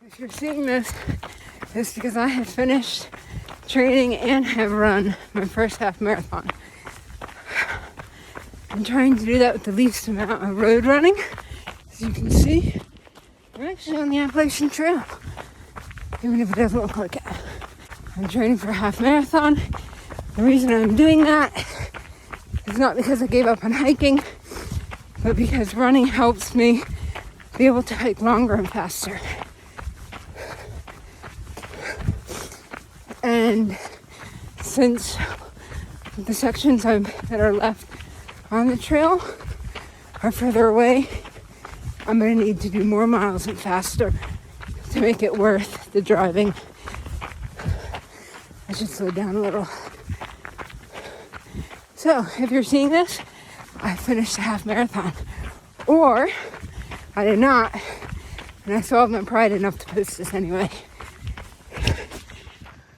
If you're seeing this, it's because I have finished training and have run my first half marathon. I'm trying to do that with the least amount of road running. As you can see, I'm actually on the Appalachian Trail, even if it doesn't look like it. I'm training for a half marathon. The reason I'm doing that is not because I gave up on hiking, but because running helps me be able to hike longer and faster. And since the sections that are left on the trail are further away, I'm going to need to do more miles and faster to make it worth the driving. I should slow down a little. So, if you're seeing this, I finished a half marathon. Or, I did not, and I still have my pride enough to post this anyway.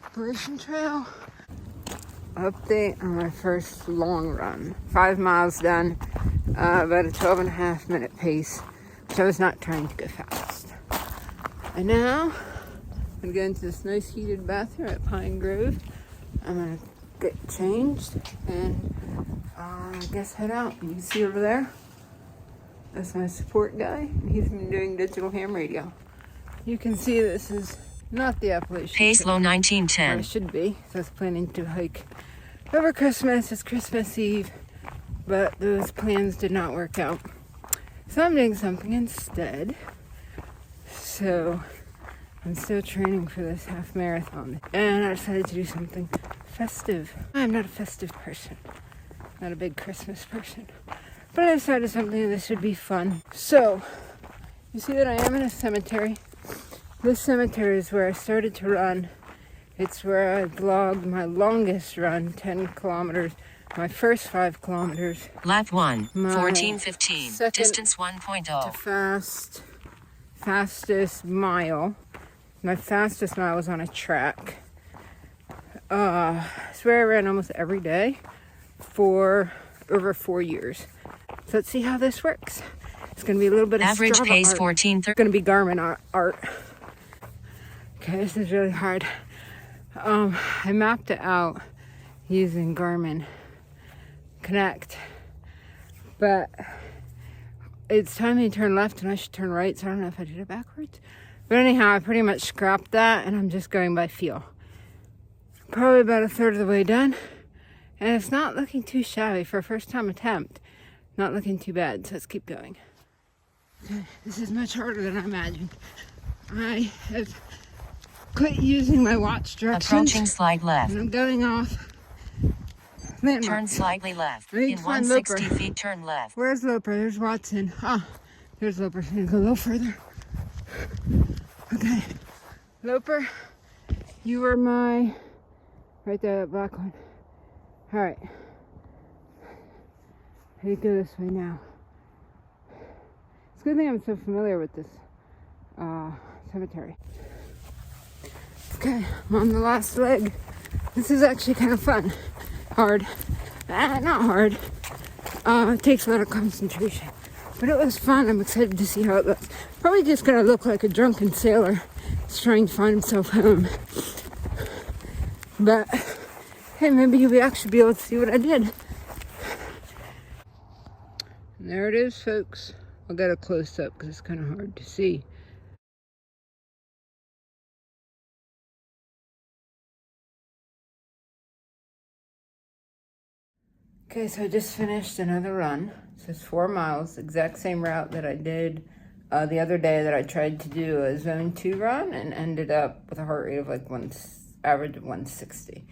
Appalachian Trail. Update on my first long run. 5 miles done, about a 12.5 minute pace, which I was not trying to go fast. And now, I'm going to go into this nice heated bathroom at Pine Grove. I'm going to get changed and I guess head out. You can see over there, that's my support guy. He's been doing digital ham radio. You can see this is not the Appalachian Pace low 1910. It should be. So I was planning to hike over Christmas. It's Christmas Eve, but those plans did not work out. So I'm doing something instead. So I'm still training for this half marathon, and I decided to do something festive. I'm not a festive person, not a big Christmas person, but I decided something that should be fun. So you see that I am in a cemetery. This cemetery is where I started to run. It's where I vlogged my longest run, 10 kilometers, my first 5 kilometers. Lap 1, 14:15, distance 1.0. Fastest mile. My fastest mile was on a track. It's where I ran almost every day for over 4 years. So let's see how this works. It's going to be a little bit of average Strava pace art. 14:30. It's going to be Garmin art. Okay, this is really hard. I mapped it out using Garmin Connect, but it's telling me to turn left and I should turn right, so I don't know if I did it backwards. But anyhow, I pretty much scrapped that and I'm just going by feel. Probably about a third of the way done, and it's not looking too shabby for a first time attempt. Not looking too bad, so let's keep going. Okay, this is much harder than I imagined. I have quit using my watch directions. Approaching slide left. And I'm going off landmarks. Turn slightly left. I need In to find 160 Loper. feet, turn left. Where's Loper? There's Watson. There's Loper. I'm gonna go a little further. Okay. Loper, you were my... Right there, that black one. Alright. How do you go this way now? It's a good thing I'm so familiar with this cemetery. Okay, I'm on the last leg. This is actually kind of fun. Hard. Not hard. It takes a lot of concentration. But it was fun. I'm excited to see how it looks. Probably just gonna look like a drunken sailor who's trying to find himself home. But, hey, maybe you'll actually be able to see what I did. And there it is, folks. I'll get a close-up because it's kind of hard to see. Okay, so I just finished another run. So it's 4 miles, exact same route that I did the other day that I tried to do a zone 2 run and ended up with a heart rate of like average of 160.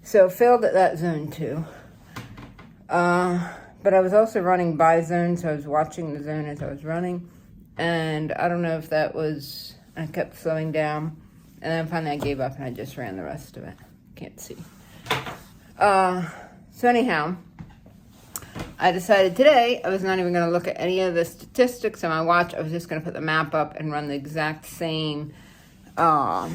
So failed at that zone 2. But I was also running by zone, so I was watching the zone as I was running. And I don't know if that was, I kept slowing down. And then finally I gave up and I just ran the rest of it. Can't see. So anyhow, I decided today I was not even going to look at any of the statistics on my watch. I was just going to put the map up and run the exact same route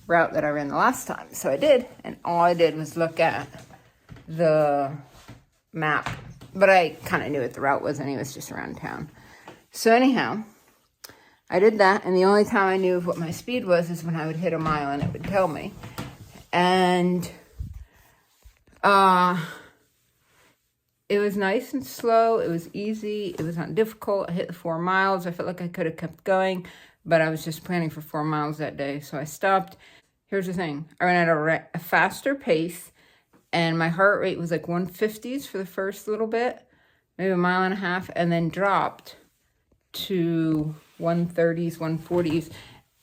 that I ran the last time. So I did, and all I did was look at the map. But I kind of knew what the route was anyway, it was just around town. So anyhow, I did that, and the only time I knew what my speed was is when I would hit a mile, and it would tell me. And it was nice and slow. It was easy. It was not difficult. I hit the 4 miles. I felt like I could have kept going, but I was just planning for 4 miles that day, so I stopped. Here's the thing. I ran at a faster pace, and my heart rate was like 150s for the first little bit, maybe a mile and a half, and then dropped to 130s, 140s,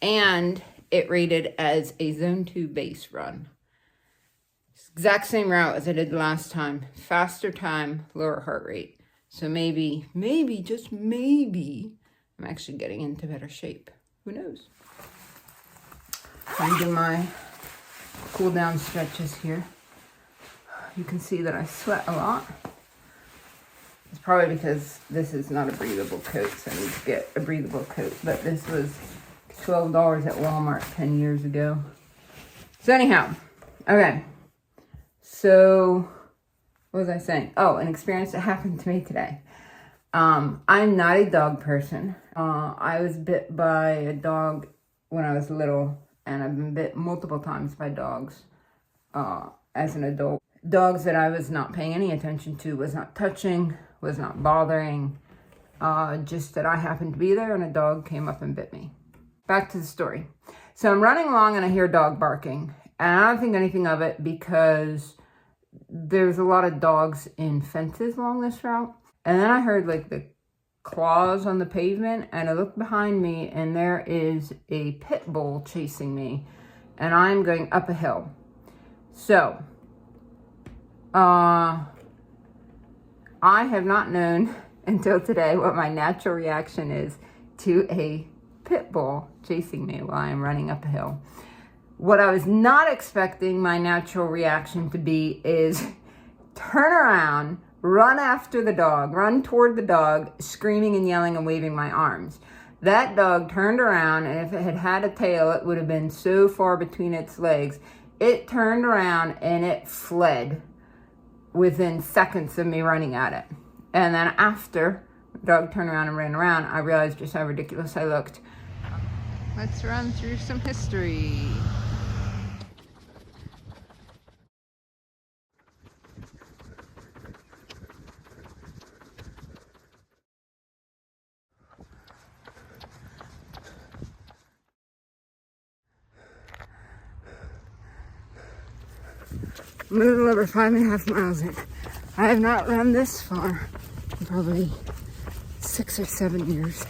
and it rated as a zone 2 base run. Exact same route as I did last time. Faster time, lower heart rate. So maybe, just maybe, I'm actually getting into better shape. Who knows? I'm doing my cool down stretches here. You can see that I sweat a lot. It's probably because this is not a breathable coat, so I need to get a breathable coat. But this was $12 at Walmart 10 years ago. So anyhow, okay. So, what was I saying? Oh, an experience that happened to me today. I'm not a dog person. I was bit by a dog when I was little, and I've been bit multiple times by dogs as an adult. Dogs that I was not paying any attention to, was not touching, was not bothering, just that I happened to be there and a dog came up and bit me. Back to the story. So I'm running along and I hear a dog barking, and I don't think anything of it because there's a lot of dogs in fences along this route. And then I heard like the claws on the pavement, and I looked behind me and there is a pit bull chasing me, and I'm going up a hill. So, I have not known until today what my natural reaction is to a pit bull chasing me while I'm running up a hill. What I was not expecting my natural reaction to be is turn around, run after the dog, run toward the dog, screaming and yelling and waving my arms. That dog turned around, and if it had had a tail, it would have been so far between its legs. It turned around and it fled within seconds of me running at it. And then after the dog turned around and ran around, I realized just how ridiculous I looked. Let's run through some history. I'm a little over 5.5 miles in. I have not run this far in probably 6 or 7 years.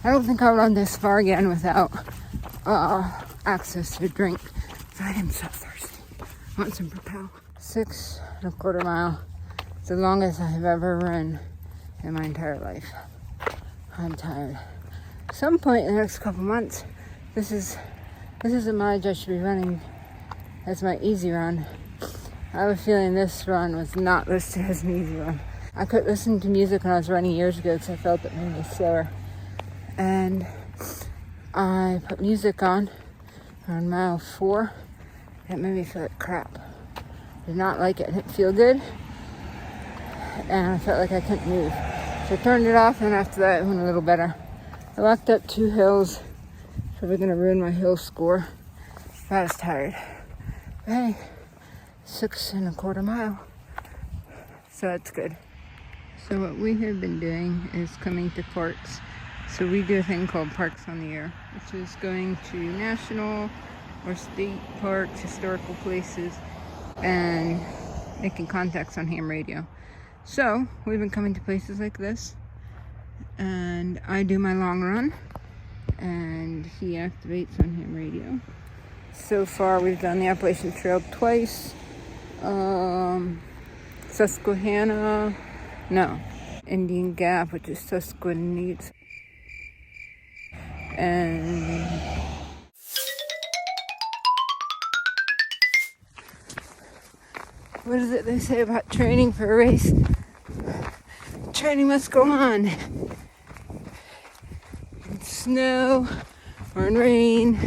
I don't think I'll run this far again without access to a drink. But I am so thirsty. I want some Propel. 6.25 miles. It's the longest I have ever run in my entire life. I'm tired. At some point in the next couple months, this is a mileage I should be running as my easy run. I have a feeling this run was not listed as an easy run. I could listen to music when I was running years ago because I felt it made me slower. And I put music on mile 4. It made me feel like crap. Did not like it. It didn't feel good. And I felt like I couldn't move. So I turned it off, and after that it went a little better. I walked up 2 hills. Probably going to ruin my hill score. But I was tired. But hey, 6.25 miles. So that's good. So what we have been doing is coming to parks. So we do a thing called Parks on the Air, which is going to national or state parks, historical places, and making contacts on ham radio. So we've been coming to places like this, and I do my long run, and he activates on ham radio. So far we've done the Appalachian Trail twice, Indian Gap, which is Susquehanna, and what is it they say about training for a race? Training must go on. In snow, or in rain,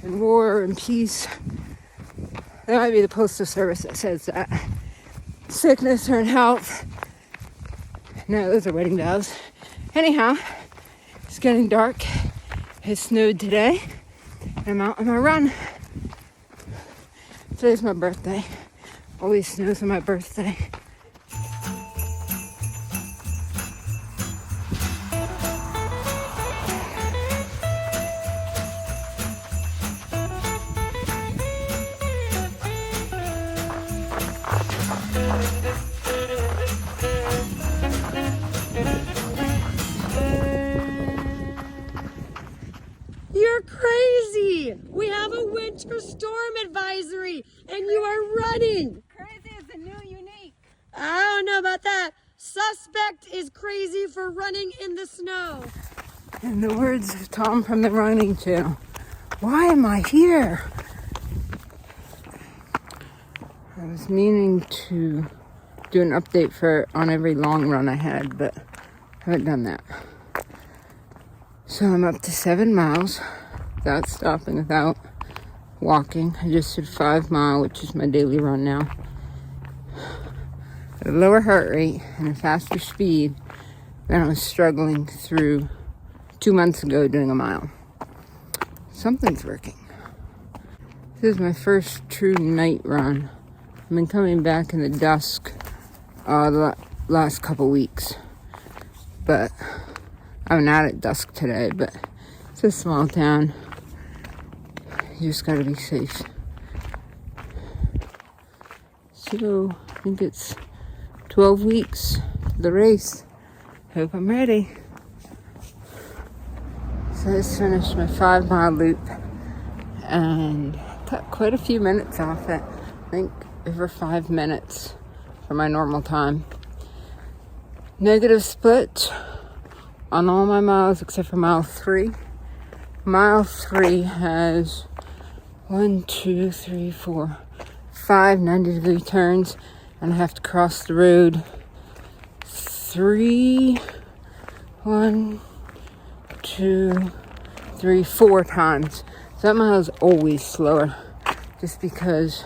in war, or in peace. That might be the Postal Service that says that. Sickness or in health. No, those are wedding bells. Anyhow, It's getting dark. It snowed today. I'm out on my run. Today's my birthday. Always snows on my birthday. You're crazy! We have a winter storm advisory and you are running! Crazy is the new unique. I don't know about that. Suspect is crazy for running in the snow. In the words of Tom from the Running Channel, why am I here? I was meaning to do an update on every long run I had, but haven't done that. So I'm up to 7 miles without stopping, without walking. I just did 5 mile, which is my daily run now. At a lower heart rate and a faster speed than I was struggling through 2 months ago doing a mile. Something's working. This is my first true night run. I've been coming back in the dusk the last couple weeks, but I'm not at dusk today, but it's a small town. You just gotta be safe. So, I think it's 12 weeks to the race. Hope I'm ready. So I just finished my 5 mile loop and cut quite a few minutes off it. I think over 5 minutes for my normal time. Negative split on all my miles except for mile 3. Mile 3 has 5 90-degree turns, and I have to cross the road 4 times. So that mile is always slower, just because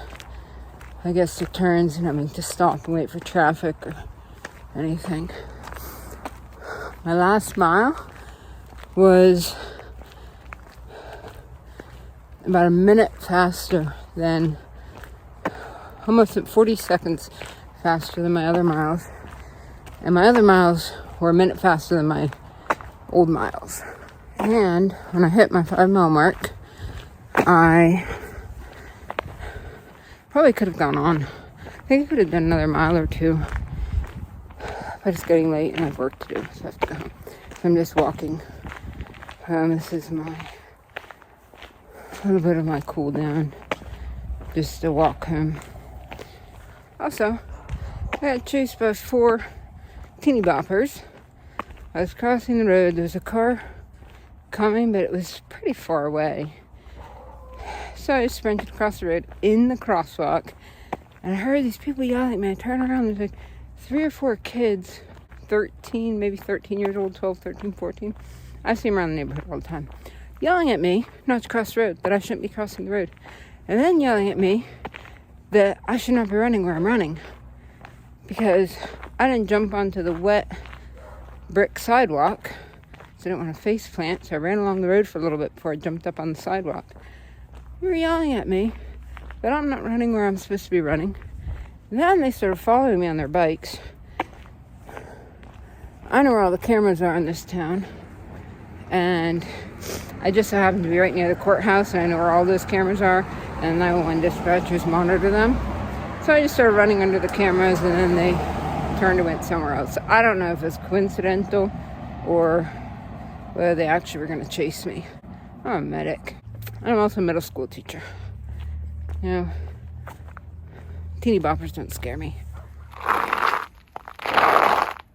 I guess the turns and having to stop and wait for traffic or anything. My last mile was about a minute faster than, almost 40 seconds faster than my other miles. And my other miles were a minute faster than my old miles. And when I hit my 5 mile mark, I probably could have gone on. I think I could have done another mile or 2. But it's getting late and I have work to do, so I have to go home. So I'm just walking. This is a little bit of my cool down, just to walk home. Also, I got chased by 4 teeny boppers. I was crossing the road. There was a car coming, but it was pretty far away. So I sprinted across the road in the crosswalk, and I heard these people yelling at me. I turned around, there's like 3 or 4 kids, 13 years old, 12, 13, 14. I see them around the neighborhood all the time, yelling at me not to cross the road, that I shouldn't be crossing the road. And then yelling at me that I should not be running where I'm running, because I didn't jump onto the wet brick sidewalk, so I didn't want to face plant, so I ran along the road for a little bit before I jumped up on the sidewalk. They were yelling at me that I'm not running where I'm supposed to be running. And then they started following me on their bikes. I know where all the cameras are in this town, and I just so happen to be right near the courthouse, and I know where all those cameras are, and 911 dispatchers monitor them. So I just started running under the cameras, and then they turned and went somewhere else. So I don't know if it's coincidental or whether they actually were going to chase me. I'm a medic. I'm also a middle school teacher. You know, teeny boppers don't scare me.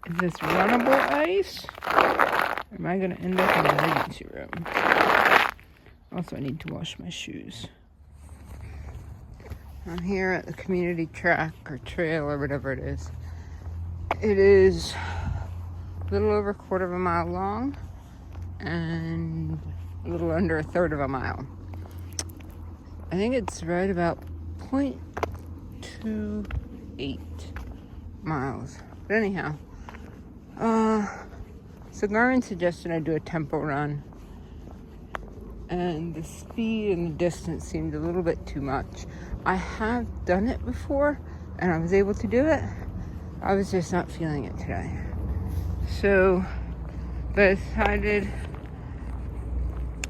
Is this runnable ice? Or am I going to end up in the emergency room? Also, I need to wash my shoes. I'm here at the community track or trail or whatever it is. It is a little over 1/4 mile long and a little under 1/3 of a mile. I think it's right about 0.28 miles. But anyhow, So Garmin suggested I do a tempo run, and the speed and the distance seemed a little bit too much. I have done it before, and I was able to do it. I was just not feeling it today. So, but I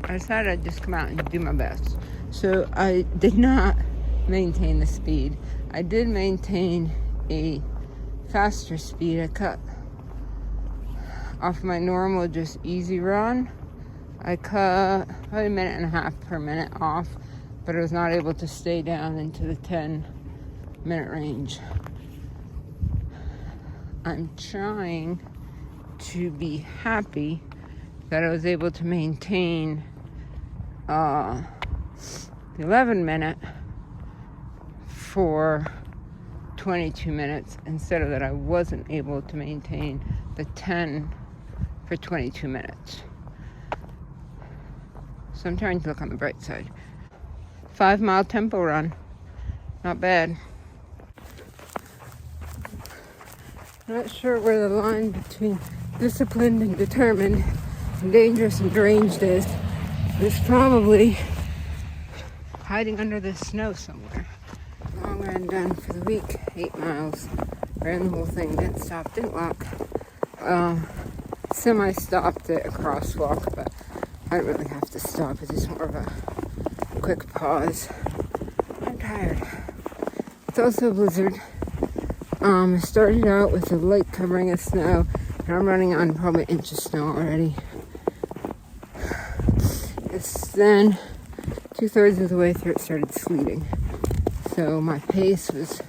decided I'd just come out and do my best. So I did not maintain the speed. I did maintain a faster speed. I cut off my normal just easy run. I cut probably 1.5 minutes per minute off, but I was not able to stay down into the 10-minute range. I'm trying to be happy that I was able to maintain the 11-minute for 22 minutes instead of that I wasn't able to maintain the 10 for 22 minutes. So I'm trying to look on the bright side. 5-mile tempo run. Not bad. Not sure where the line between disciplined and determined and dangerous and deranged is. It's probably hiding under the snow somewhere. Long run done for the week. 8 miles. Ran the whole thing. Didn't stop. Didn't walk. Semi-stopped at a crosswalk, but I don't really have to stop. It's just more of a quick pause. I'm tired. It's also a blizzard. I started out with a light covering of snow, and I'm running on probably an inch of snow already. It's then 2/3 of the way through it started sleeting. So my pace was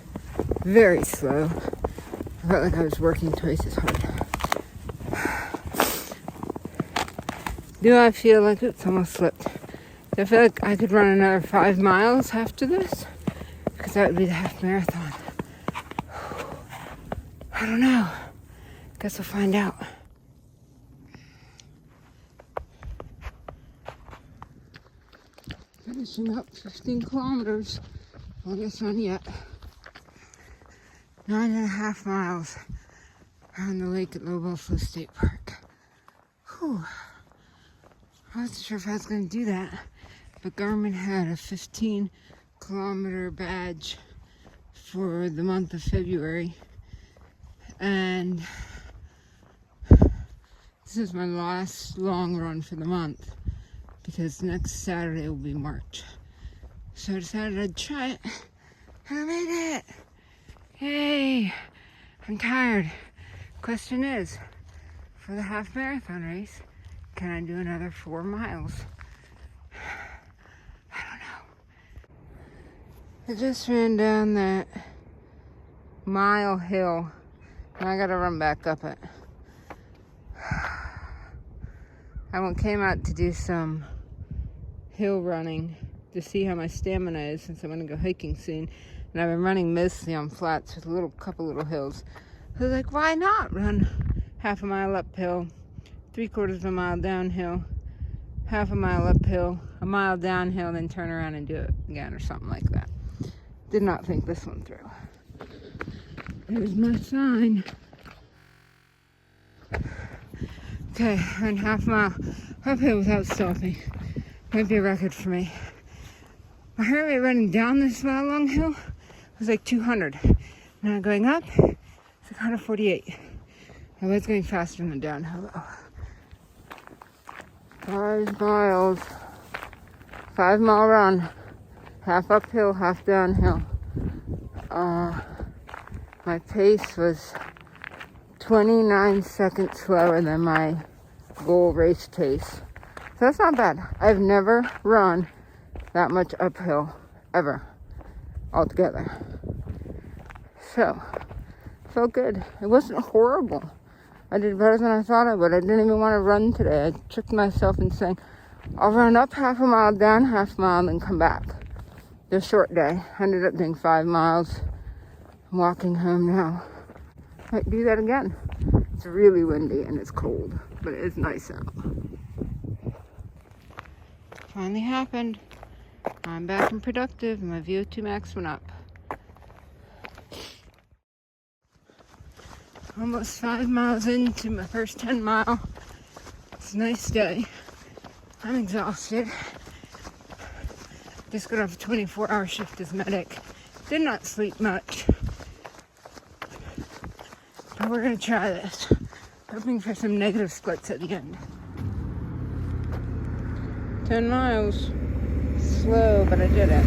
very slow. I felt like I was working twice as hard. Do I feel like it's almost slipped? Do I feel like I could run another 5 miles after this? Because that would be the half marathon. I don't know. Guess we'll find out. Finishing up 15 kilometers. Longest run yet. 9.5 miles around the lake at Low Buffalo State Park. Whew. I wasn't sure if I was going to do that, but Garmin had a 15-kilometer badge for the month of February, and this is my last long run for the month because next Saturday will be March. So I decided I'd try it, and I made it! Yay! I'm tired. Question is, for the half marathon race, can I do another 4 miles? I don't know. I just ran down that mile hill, and I gotta run back up it. I came out to do some hill running to see how my stamina is since I'm gonna go hiking soon. And I've been running mostly on flats with a couple little hills. I was like, why not run half a mile uphill, 3/4 of a mile downhill, half a mile uphill, a mile downhill, then turn around and do it again or something like that. Did not think this one through. There's my sign. Okay, ran half mile uphill without stopping. Might be a record for me. My heart rate running down this mile long hill was like 200. Now going up, it's like 148. I was going faster than downhill though. 5 miles, 5-mile run, half uphill, half downhill. My pace was 29 seconds slower than my goal race pace. So that's not bad. I've never run that much uphill, ever, altogether. So, felt good. It wasn't horrible. I did better than I thought I would. I didn't even want to run today. I tricked myself in saying, I'll run up half a mile, down half a mile, and then come back. It was a short day. I ended up doing 5 miles. I'm walking home now. Might do that again. It's really windy and it's cold, but it is nice out. Finally happened. I'm back and productive, and my VO2 max went up. Almost 5 miles into my first 10 mile. It's a nice day. I'm exhausted. Just got off a 24-hour shift as medic. Did not sleep much. But we're gonna try this. Hoping for some negative splits at the end. 10 miles. Slow, but I did it.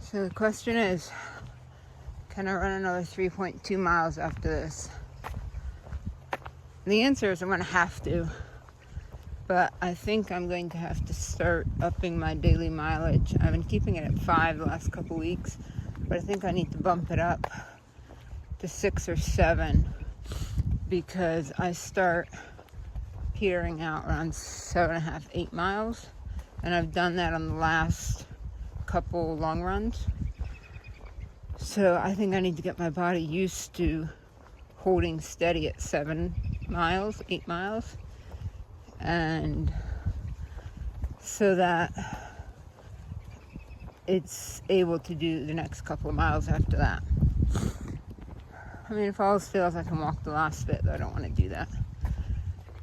So the question is, can I run another 3.2 miles after this? The answer is I'm gonna have to. But I think I'm going to have to start upping my daily mileage. I've been keeping it at 5 the last couple weeks, but I think I need to bump it up to 6 or 7 because I start petering out around 7.5, 8 miles, and I've done that on the last couple long runs. So I think I need to get my body used to holding steady at 7 miles, 8 miles. And so that it's able to do the next couple of miles after that. I mean, if all else fails, I can walk the last bit, though I don't want to do that.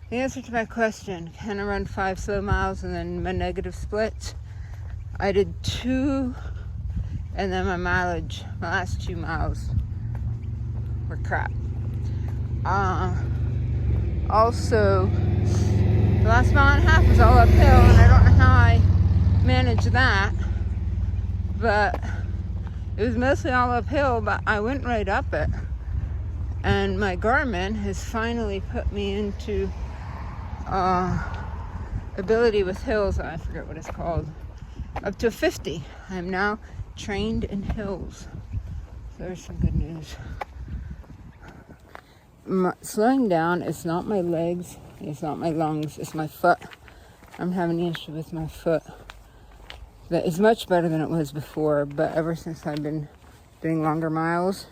The answer to my question, can I run 5 slow miles and then my negative splits? I did 2, and then my mileage, my last 2 miles were crap. Also, the last mile and a half was all uphill, and I don't know how I managed that, but it was mostly all uphill, but I went right up it. And my Garmin has finally put me into ability with hills, I forget what it's called, up to 50. I'm now trained in hills. So there's some good news. Slowing down is not my legs, it's not my lungs, it's my foot. I'm having an issue with my foot that is much better than it was before, but ever since I've been doing longer miles,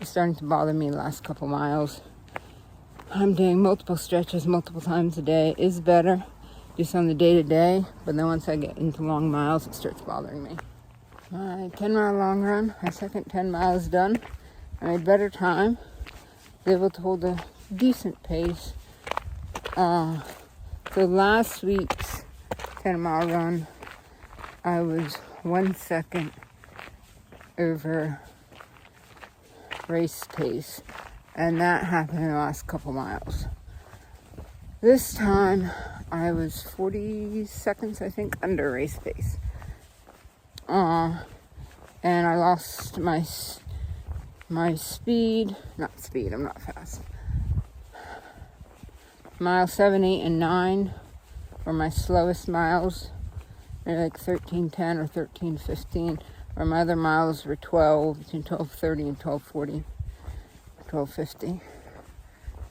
it's starting to bother me the last couple miles. I'm doing multiple stretches multiple times a day. It is better just on the day-to-day, but then once I get into long miles, it starts bothering me. My 10-mile long run, my second 10 miles done. I made better time. Was able to hold a decent pace. So last week's 10-mile run, I was 1 second over race pace, and that happened in the last couple miles. This time, I was 40 seconds, I think, under race pace. And I lost my speed, I'm not fast. Mile 7, 8, and 9 were my slowest miles. They're like 13:10 or 13:15, or my other miles were 12, between 12:30 and 12:40, 12:50.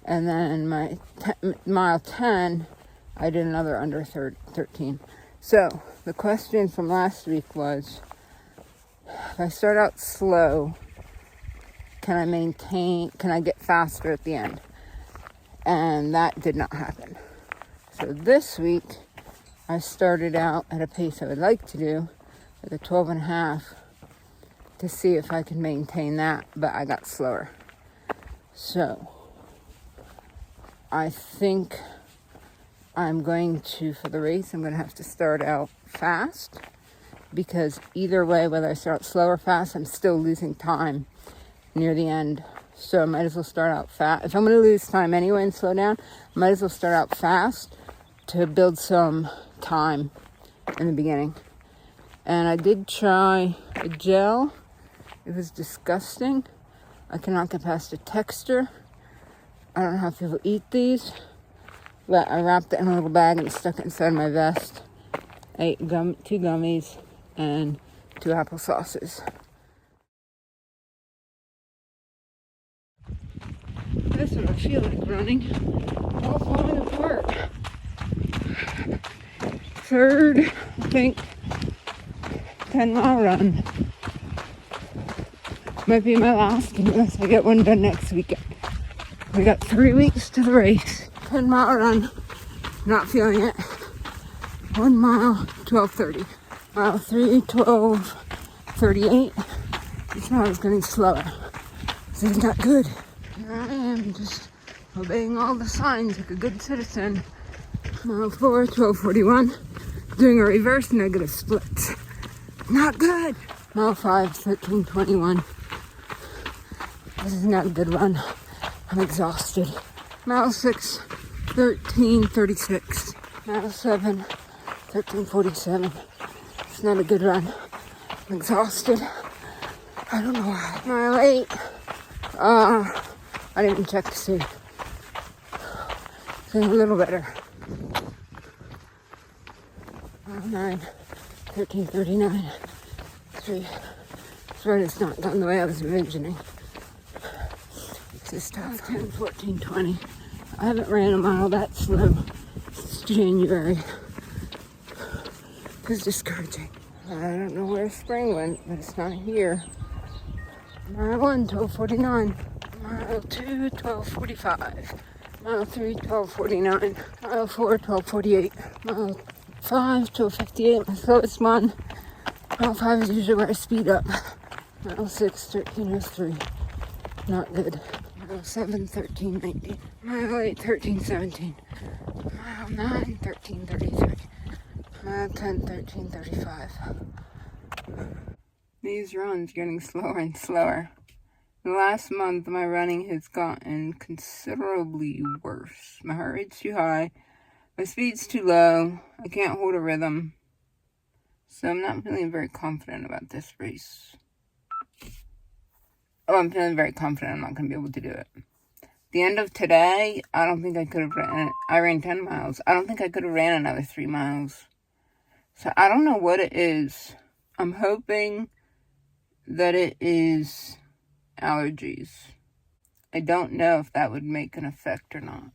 And then my mile 10, I did another under 13. So the question from last week was, if I start out slow, can I get faster at the end? And that did not happen. So this week, I started out at a pace I would like to do, at a 12.5, to see if I can maintain that, but I got slower. So I think I'm going to, for the race, I'm going to have to start out fast, because either way, whether I start out slow or fast, I'm still losing time near the end. So I might as well start out fast. If I'm going to lose time anyway and slow down, I might as well start out fast to build some time in the beginning. And I did try a gel. It was disgusting. I cannot get past a texture. I don't know how people eat these, but I wrapped it in a little bag and stuck it inside my vest. I ate 2 gummies and 2 apple sauces. That's what I feel like running. All falling apart. Third, I think, 10-mile run. Might be my last unless I get one done next weekend. We got 3 weeks to the race. 10-mile run. Not feeling it. 1 mile, 12:30. Mile 3, 12:38. This mile is getting slower. This is not good. I am just obeying all the signs like a good citizen. Mile 4, 12:41. Doing a reverse negative splits. Not good. Mile 5, 13:21. This is not a good run. I'm exhausted. Mile 6, 13:36. Mile 7, 13:47. It's not a good run. I'm exhausted. I don't know why. Mile 8. I didn't even check to see. Feeling a little better. Mile 9, 13:39. This run is not done the way I was envisioning. This is tough. 10, 14:20. I haven't ran a mile that slow since January. It was discouraging. I don't know where spring went, but it's not here. Mile 1, 12:49. Mile 2, 12:45. Mile 3, 12:49. Mile 4, 12:48. Mile 5, 12:58. My slowest one. Mile 5 is usually where I speed up. Mile 6, 13:03. Not good. Mile 7, 13:19. Mile 8, 13:17. Mile 9, 13:33. Mile 10, 13:35. These runs are getting slower and slower. The last month, my running has gotten considerably worse. My heart rate's too high. My speed's too low. I can't hold a rhythm. So I'm not feeling very confident about this race. Oh, I'm feeling very confident I'm not going to be able to do it. The end of today, I don't think I could have ran it. I ran 10 miles. I don't think I could have ran another 3 miles. So I don't know what it is. I'm hoping that it is allergies. I don't know if that would make an effect or not.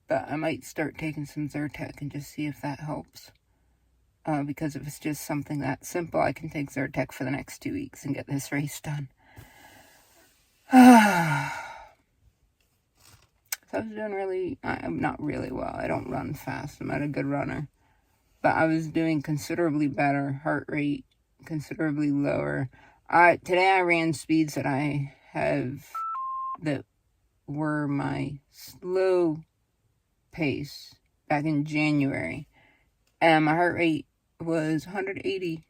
But I might start taking some Zyrtec and just see if that helps. Because if it's just something that simple, I can take Zyrtec for the next 2 weeks and get this race done. So I was doing I'm not really well. I don't run fast. I'm not a good runner. But I was doing considerably better. Heart rate considerably lower. Today I ran speeds that I have that were my slow pace back in January. And my heart rate was 180.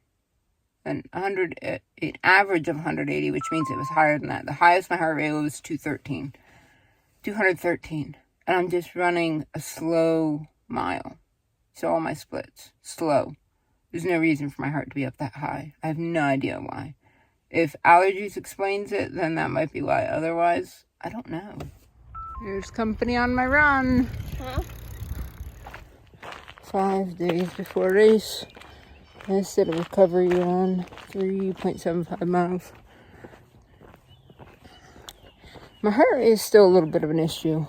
An average of 180, which means it was higher than that. The highest my heart rate was 213. And I'm just running a slow mile. So all my splits, slow. There's no reason for my heart to be up that high. I have no idea why. If allergies explains it, then that might be why. Otherwise, I don't know. There's company on my run. Huh? 5 days before race. I said a recovery run, 3.75 miles. My heart rate is still a little bit of an issue.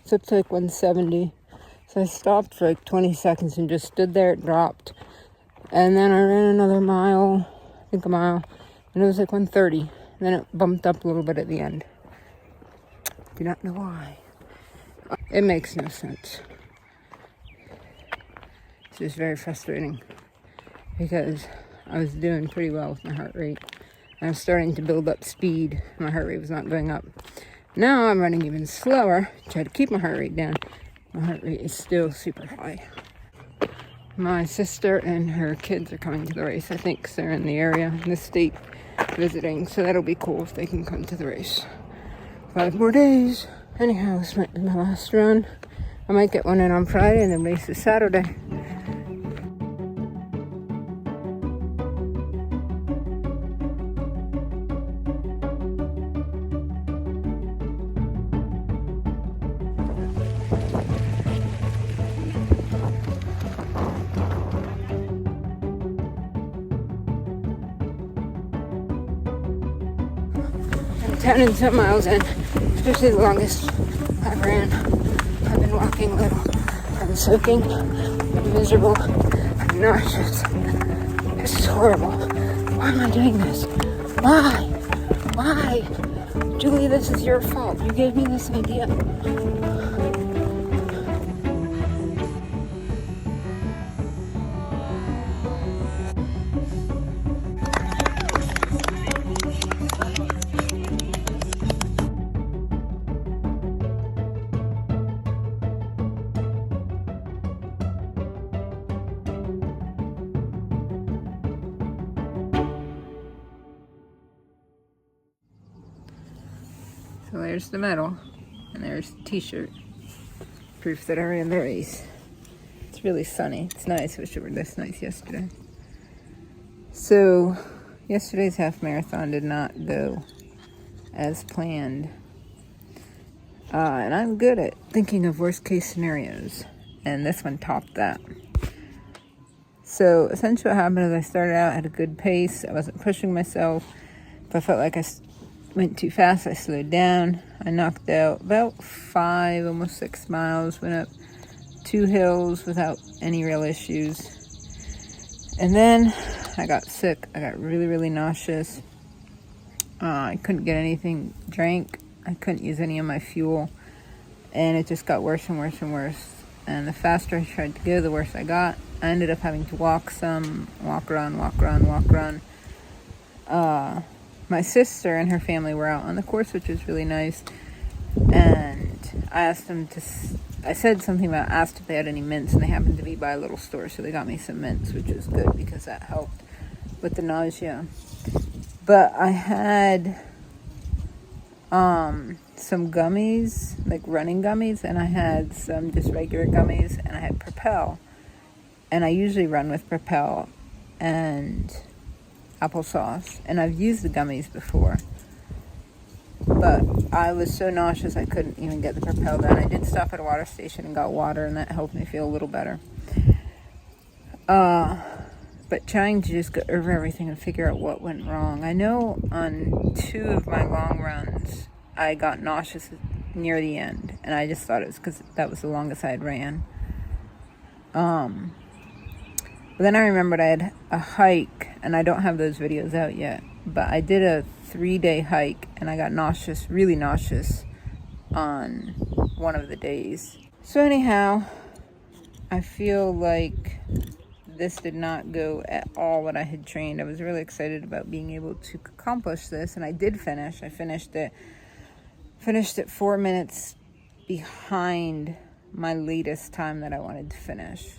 It's up to like 170. So I stopped for like 20 seconds and just stood there. It dropped. And then I ran another mile, I think a mile, and it was like 130. And then it bumped up a little bit at the end. Do not know why. It makes no sense. It's just very frustrating because I was doing pretty well with my heart rate. I was starting to build up speed. My heart rate was not going up. Now I'm running even slower, try to keep my heart rate down. My heart rate is still super high. My sister and her kids are coming to the race, I think, 'cause they're in the area, in the state, visiting. So that'll be cool if they can come to the race. 5 more days. Anyhow, this might be my last run. I might get one in on Friday and then race is Saturday. I'm 10 and some miles in, especially the longest I've ran. I've been walking a little. I'm soaking. I'm miserable. I'm nauseous. This is horrible. Why am I doing this? Why? Why? Julie, this is your fault. You gave me this idea. So there's the medal, and there's the t-shirt. Proof that I ran the race. It's really sunny. It's nice. Wish it were this nice yesterday. So, yesterday's half marathon did not go as planned. And I'm good at thinking of worst case scenarios. And this one topped that. So, essentially what happened is I started out at a good pace. I wasn't pushing myself. If I felt like I went too fast, I slowed down. I knocked out about 5, almost 6 miles. Went up 2 hills without any real issues. And then I got sick. I got really, really nauseous. I couldn't get anything drank. I couldn't use any of my fuel. And it just got worse and worse and worse. And the faster I tried to go, the worse I got. I ended up having to walk some, walk around. My sister and her family were out on the course, which was really nice. And I asked them I said something about asked if they had any mints, and they happened to be by a little store, so they got me some mints, which was good because that helped with the nausea. But I had some gummies, like running gummies, and I had some just regular gummies, and I had Propel. And I usually run with Propel and applesauce, and I've used the gummies before. But I was so nauseous I couldn't even get the Propel down. I did stop at a water station and got water, and that helped me feel a little better. But trying to just go over everything and figure out what went wrong. I know on 2 of my long runs, I got nauseous near the end, and I just thought it was because that was the longest I had ran. But then I remembered I had a hike, and I don't have those videos out yet, but I did a 3-day hike, and I got nauseous, really nauseous, on one of the days. So anyhow, I feel like this did not go at all what I had trained. I was really excited about being able to accomplish this, and I did finish. I finished it 4 minutes behind my latest time that I wanted to finish.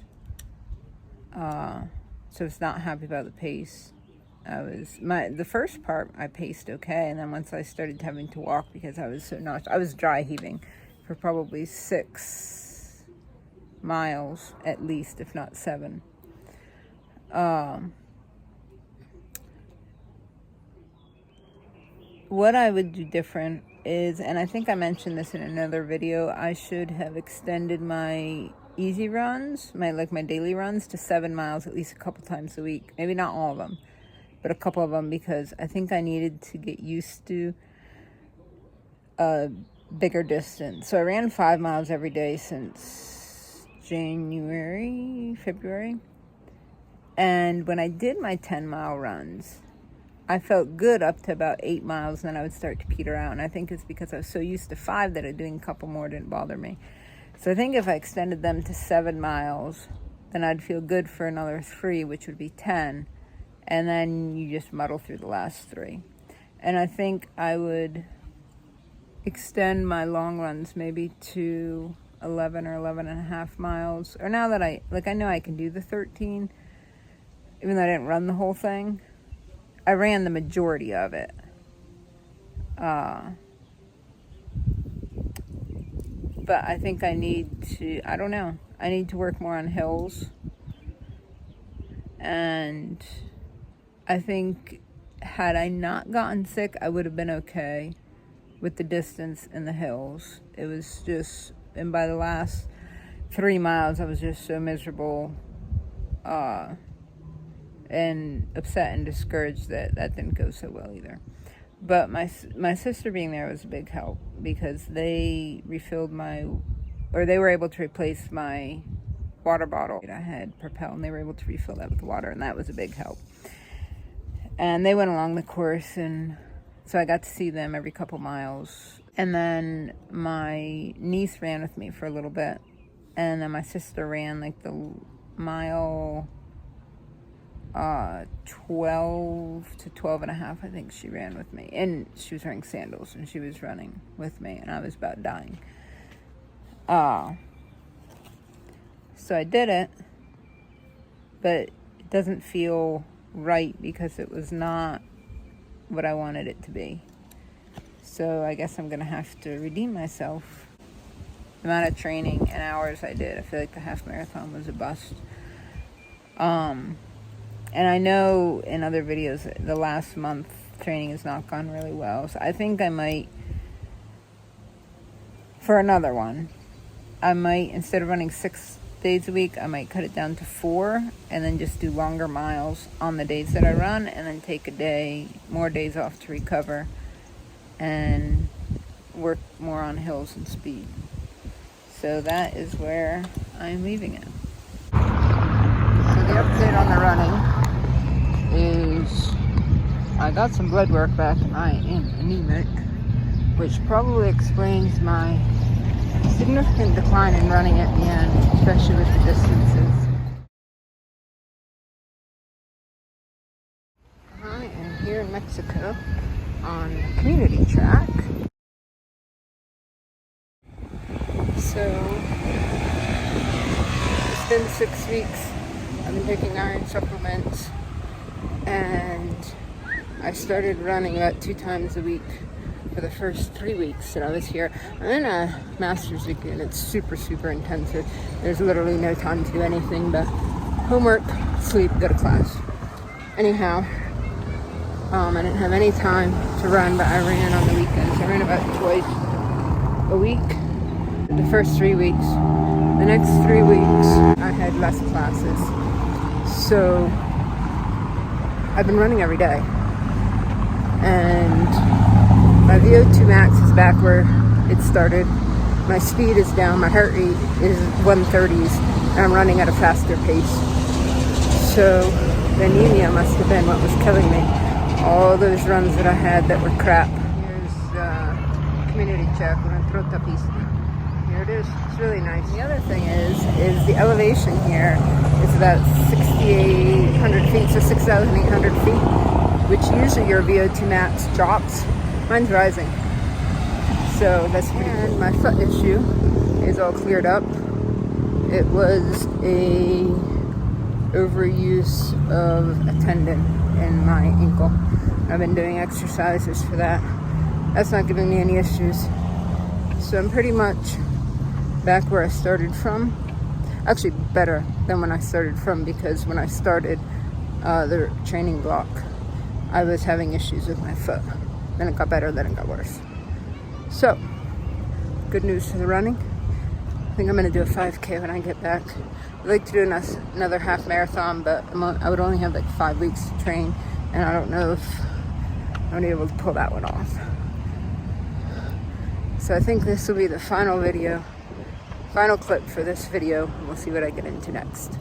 So I was not happy about the pace. The first part I paced okay, and then once I started having to walk because I was so nauseous, I was dry heaving for probably 6 miles at least, if not 7. What I would do different is, and I think I mentioned this in another video, I should have extended my easy runs, my daily runs, to 7 miles at least a couple times a week. Maybe not all of them, but a couple of them, because I think I needed to get used to a bigger distance. So I ran 5 miles every day since February. And when I did my 10-mile runs, I felt good up to about 8 miles, and then I would start to peter out. And I think it's because I was so used to 5 that doing a couple more didn't bother me. So I think if I extended them to 7 miles, then I'd feel good for another 3, which would be 10. And then you just muddle through the last 3. And I think I would extend my long runs maybe to 11 or 11 and a half miles. Or now that I know I can do the 13, even though I didn't run the whole thing. I ran the majority of it. But I think I need to work more on hills. And I think had I not gotten sick, I would have been okay with the distance in the hills. It was just, and by the last 3 miles, I was just so miserable, and upset and discouraged that didn't go so well either. But my sister being there was a big help, because they were able to replace my water bottle. I had Propel, and they were able to refill that with water, and that was a big help. And they went along the course, and so I got to see them every couple miles. And then my niece ran with me for a little bit, and then my sister ran like the mile 12 to 12 and a half, I think she ran with me. And she was wearing sandals, and she was running with me, and I was about dying. So I did it, but it doesn't feel right because it was not what I wanted it to be. So I guess I'm gonna have to redeem myself. The amount of training and hours I did, I feel like the half marathon was a bust. And I know in other videos, the last month training has not gone really well. So I think I might, for another one, I might, instead of running 6 days a week, I might cut it down to 4 and then just do longer miles on the days that I run, and then take more days off to recover and work more on hills and speed. So that is where I'm leaving it. So the update on the running is I got some blood work back and I am anemic, which probably explains my significant decline in running at the end, especially with the distances. I am here in Mexico on a community track. So it's been 6 weeks. I've been taking iron supplements, and I started running about 2 times a week for the first 3 weeks that I was here. I'm in a master's degree and it's super, super intensive. There's literally no time to do anything but homework, sleep, go to class. Anyhow, I didn't have any time to run, but I ran on the weekends. I ran about twice a week the first 3 weeks. The next 3 weeks, I had less classes. So I've been running every day. And my VO2 max is back where it started. My speed is down. My heart rate is 130s, and I'm running at a faster pace. So the anemia must have been what was killing me. All those runs that I had that were crap. Here's community check. Here it is. It's really nice. The other thing is the elevation here is about 6,800 feet, so 6,800 feet, which usually your VO2 max drops. Mine's rising. So that's pretty good. My foot issue is all cleared up. It was a overuse of a tendon in my ankle. I've been doing exercises for that. That's not giving me any issues. So I'm pretty much back where I started from. Actually better than when I started from, because when I started the training block, I was having issues with my foot. Then it got better, then it got worse. So, good news for the running. I think I'm going to do a 5K when I get back. I'd like to do another half marathon, but I would only have like 5 weeks to train, and I don't know if I'm going to be able to pull that one off. So I think this will be the final clip for this video, and we'll see what I get into next.